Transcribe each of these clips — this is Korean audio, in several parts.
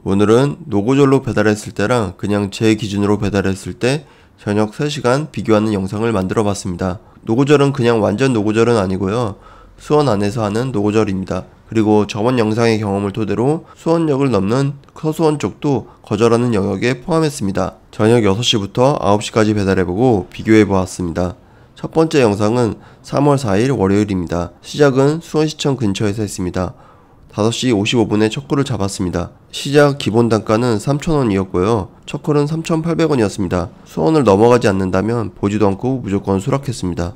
오늘은 노고절로 배달했을 때랑 그냥 제 기준으로 배달했을 때 저녁 3시간 비교하는 영상을 만들어 봤습니다. 노고절은 그냥 완전 노고절은 아니고요. 수원 안에서 하는 노고절입니다. 그리고 저번 영상의 경험을 토대로 수원역을 넘는 서수원 쪽도 거절하는 영역에 포함했습니다. 저녁 6시부터 9시까지 배달해보고 비교해보았습니다. 첫 번째 영상은 3월 4일 월요일입니다. 시작은 수원시청 근처에서 했습니다. 5시 55분에 첫 콜을 잡았습니다. 시작 기본 단가는 3,000원이었고요. 첫 콜은 3,800원이었습니다. 수원을 넘어가지 않는다면 보지도 않고 무조건 수락했습니다.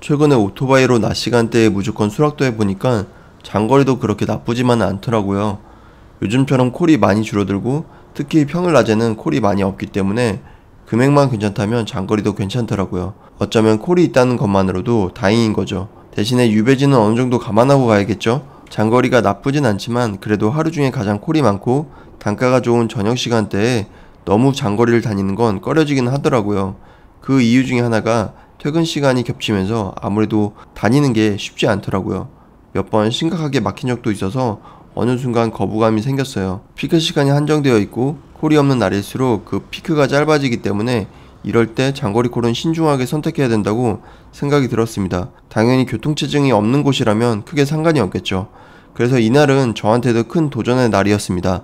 최근에 오토바이로 낮 시간대에 무조건 수락도 해보니까 장거리도 그렇게 나쁘지만은 않더라고요. 요즘처럼 콜이 많이 줄어들고 특히 평일 낮에는 콜이 많이 없기 때문에 금액만 괜찮다면 장거리도 괜찮더라고요. 어쩌면 콜이 있다는 것만으로도 다행인 거죠. 대신에 유배지는 어느 정도 감안하고 가야겠죠? 장거리가 나쁘진 않지만 그래도 하루 중에 가장 콜이 많고 단가가 좋은 저녁 시간대에 너무 장거리를 다니는 건 꺼려지긴 하더라고요. 그 이유 중에 하나가 퇴근 시간이 겹치면서 아무래도 다니는 게 쉽지 않더라고요. 몇 번 심각하게 막힌 적도 있어서 어느 순간 거부감이 생겼어요. 피크 시간이 한정되어 있고 콜이 없는 날일수록 그 피크가 짧아지기 때문에 이럴 때 장거리 콜은 신중하게 선택해야 된다고 생각이 들었습니다. 당연히 교통체증이 없는 곳이라면 크게 상관이 없겠죠. 그래서 이날은 저한테도 큰 도전의 날이었습니다.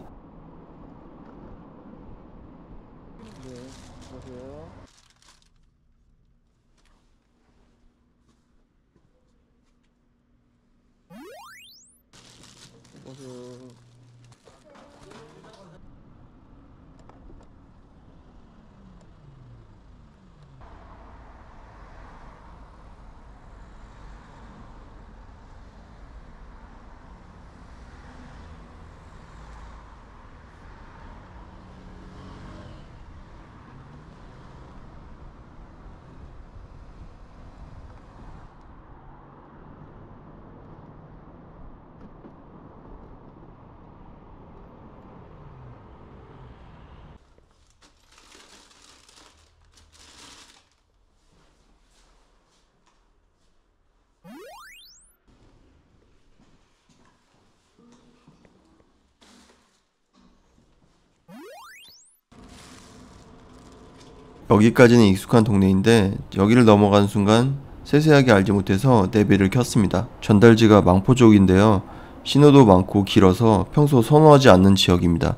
여기까지는 익숙한 동네인데 여기를 넘어가는 순간 세세하게 알지 못해서 내비를 켰습니다. 전달지가 망포 쪽인데요. 신호도 많고 길어서 평소 선호하지 않는 지역입니다.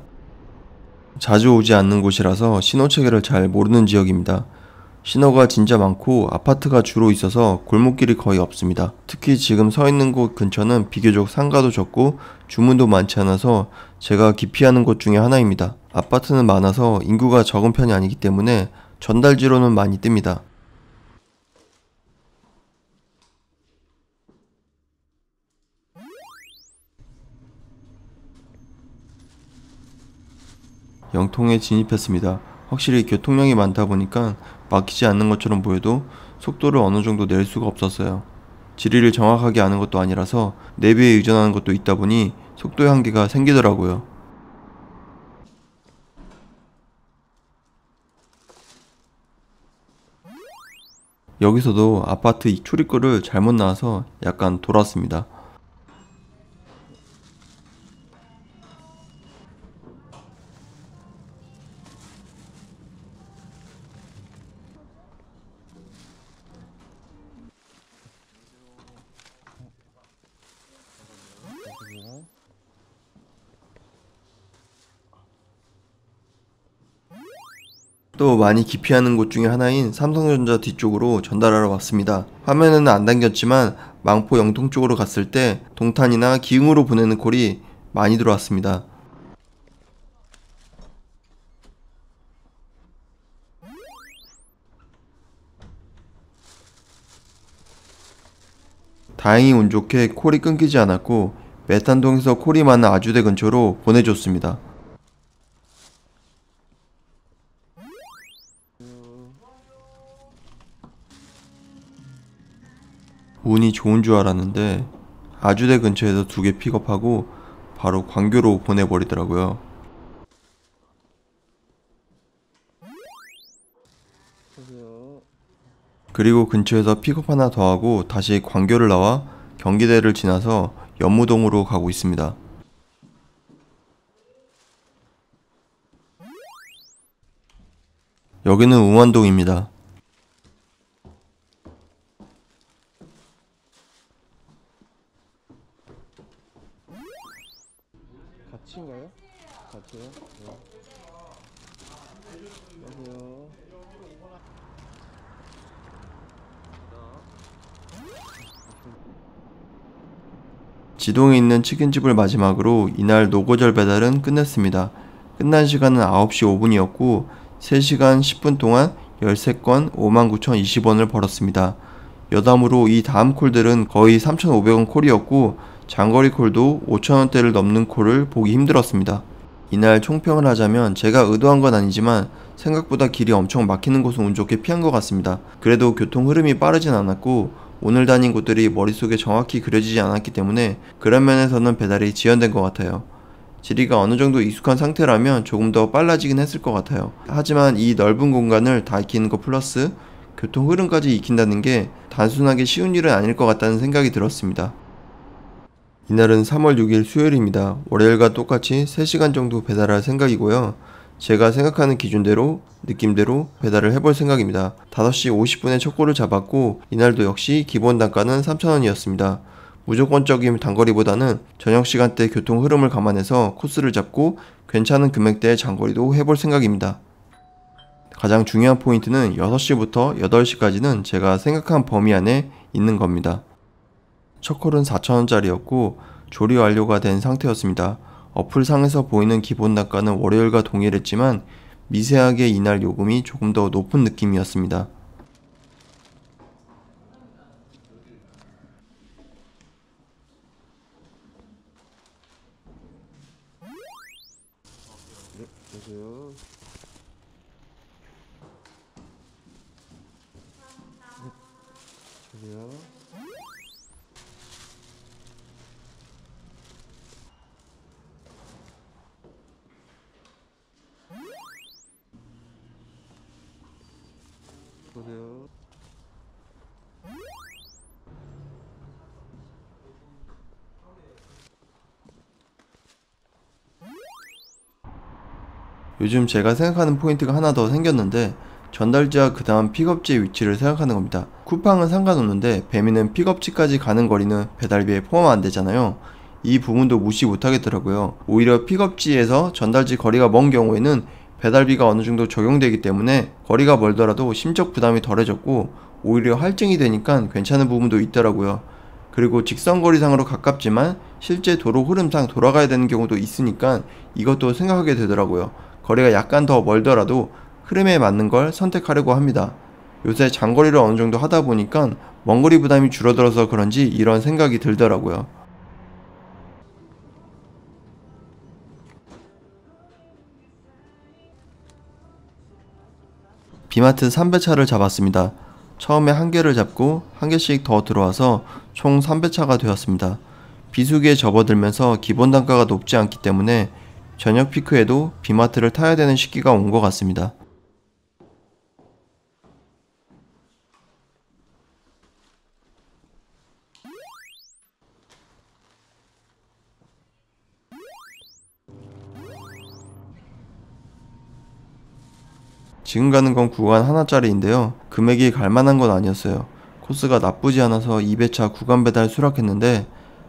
자주 오지 않는 곳이라서 신호 체계를 잘 모르는 지역입니다. 신호가 진짜 많고 아파트가 주로 있어서 골목길이 거의 없습니다. 특히 지금 서 있는 곳 근처는 비교적 상가도 적고 주문도 많지 않아서 제가 기피하는 곳 중에 하나입니다. 아파트는 많아서 인구가 적은 편이 아니기 때문에 전달지로는 많이 뜹니다. 영통에 진입했습니다. 확실히 교통량이 많다 보니까 막히지 않는 것처럼 보여도 속도를 어느 정도 낼 수가 없었어요. 지리를 정확하게 아는 것도 아니라서 내비에 의존하는 것도 있다 보니 속도의 한계가 생기더라고요. 여기서도 아파트 출입구를 잘못 나와서 약간 돌았습니다. 또 많이 기피하는 곳 중에 하나인 삼성전자 뒤쪽으로 전달하러 왔습니다. 화면에는 안 담겼지만 망포 영통 쪽으로 갔을 때 동탄이나 기흥으로 보내는 콜이 많이 들어왔습니다. 다행히 운 좋게 콜이 끊기지 않았고 메탄동에서 콜이 많은 아주대 근처로 보내줬습니다. 운이 좋은 줄 알았는데 아주대 근처에서 2개 픽업하고 바로 광교로 보내버리더라고요. 그리고 근처에서 픽업 하나 더 하고 다시 광교를 나와 경기대를 지나서 연무동으로 가고 있습니다. 여기는 웅원동입니다. 같이인가요? 같이요? 네. 안녕하세요. 지동에 있는 치킨집을 마지막으로 이날 노고절 배달은 끝냈습니다. 끝난 시간은 9시 5분이었고 3시간 10분 동안 13건 59,020원을 벌었습니다. 여담으로 이 다음 콜들은 거의 3,500원 콜이었고 장거리 콜도 5,000원대를 넘는 콜을 보기 힘들었습니다. 이날 총평을 하자면 제가 의도한 건 아니지만 생각보다 길이 엄청 막히는 곳은 운 좋게 피한 것 같습니다. 그래도 교통 흐름이 빠르진 않았고 오늘 다닌 곳들이 머릿속에 정확히 그려지지 않았기 때문에 그런 면에서는 배달이 지연된 것 같아요. 지리가 어느 정도 익숙한 상태라면 조금 더 빨라지긴 했을 것 같아요. 하지만 이 넓은 공간을 다 익히는 것 플러스 교통 흐름까지 익힌다는 게 단순하게 쉬운 일은 아닐 것 같다는 생각이 들었습니다. 이날은 3월 6일 수요일입니다. 월요일과 똑같이 3시간 정도 배달할 생각이고요. 제가 생각하는 기준대로 느낌대로 배달을 해볼 생각입니다. 5시 50분에 첫 골을 잡았고 이날도 역시 기본 단가는 3,000원이었습니다. 무조건적인 단거리보다는 저녁 시간대 교통 흐름을 감안해서 코스를 잡고 괜찮은 금액대의 장거리도 해볼 생각입니다. 가장 중요한 포인트는 6시부터 8시까지는 제가 생각한 범위 안에 있는 겁니다. 첫 콜은 4,000원짜리였고 조리 완료가 된 상태였습니다. 어플상에서 보이는 기본 단가는 월요일과 동일했지만 미세하게 이날 요금이 조금 더 높은 느낌이었습니다. 네, 안녕하세요. 저기요. 보세요. 요즘 제가 생각하는 포인트가 하나 더 생겼는데 전달지와 그 다음 픽업지의 위치를 생각하는 겁니다. 쿠팡은 상관없는데 배민은 픽업지까지 가는 거리는 배달비에 포함 안 되잖아요. 이 부분도 무시 못하겠더라고요. 오히려 픽업지에서 전달지 거리가 먼 경우에는 배달비가 어느 정도 적용되기 때문에 거리가 멀더라도 심적 부담이 덜해졌고 오히려 할증이 되니까 괜찮은 부분도 있더라고요. 그리고 직선거리상으로 가깝지만 실제 도로 흐름상 돌아가야 되는 경우도 있으니까 이것도 생각하게 되더라고요. 거리가 약간 더 멀더라도 흐름에 맞는 걸 선택하려고 합니다. 요새 장거리를 어느 정도 하다 보니까 먼거리 부담이 줄어들어서 그런지 이런 생각이 들더라고요. 비마트 3배차를 잡았습니다. 처음에 한 개를 잡고 한 개씩 더 들어와서 총 3배차가 되었습니다. 비수기에 접어들면서 기본 단가가 높지 않기 때문에 저녁 피크에도 비마트를 타야 되는 시기가 온 것 같습니다. 지금 가는 건 구간 하나짜리인데요. 금액이 갈만한 건 아니었어요. 코스가 나쁘지 않아서 2배차 구간 배달 수락했는데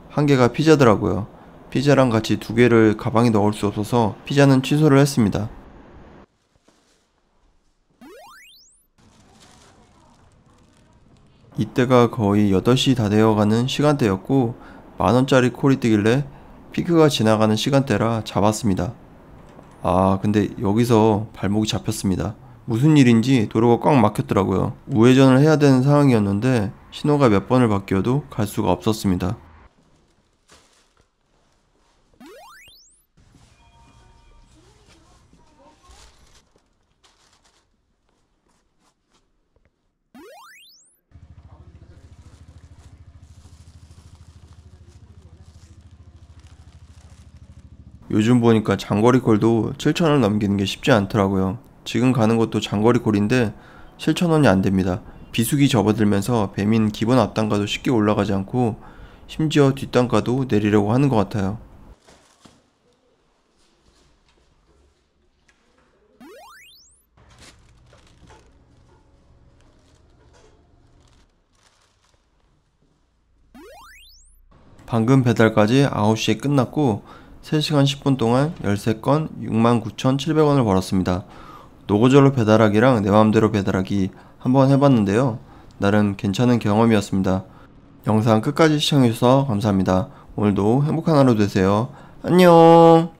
한 개가 피자더라고요. 피자랑 같이 두 개를 가방에 넣을 수 없어서 피자는 취소를 했습니다. 이때가 거의 8시 다 되어가는 시간대였고 만원짜리 콜이 뜨길래 피크가 지나가는 시간대라 잡았습니다. 근데 여기서 발목이 잡혔습니다. 무슨 일인지 도로가 꽉 막혔더라고요. 우회전을 해야 되는 상황이었는데 신호가 몇 번을 바뀌어도 갈 수가 없었습니다. 요즘 보니까 장거리 콜도 7,000원 넘기는 게 쉽지 않더라고요. 지금 가는 것도 장거리 콜인데 7,000원이 안 됩니다. 비수기 접어들면서 배민 기본 앞단가도 쉽게 올라가지 않고 심지어 뒷단가도 내리려고 하는 것 같아요. 방금 배달까지 9시에 끝났고 3시간 10분 동안 13건 69,700원을 벌었습니다. 노고절로 배달하기랑 내 맘대로 배달하기 한번 해봤는데요. 나름 괜찮은 경험이었습니다. 영상 끝까지 시청해주셔서 감사합니다. 오늘도 행복한 하루 되세요. 안녕.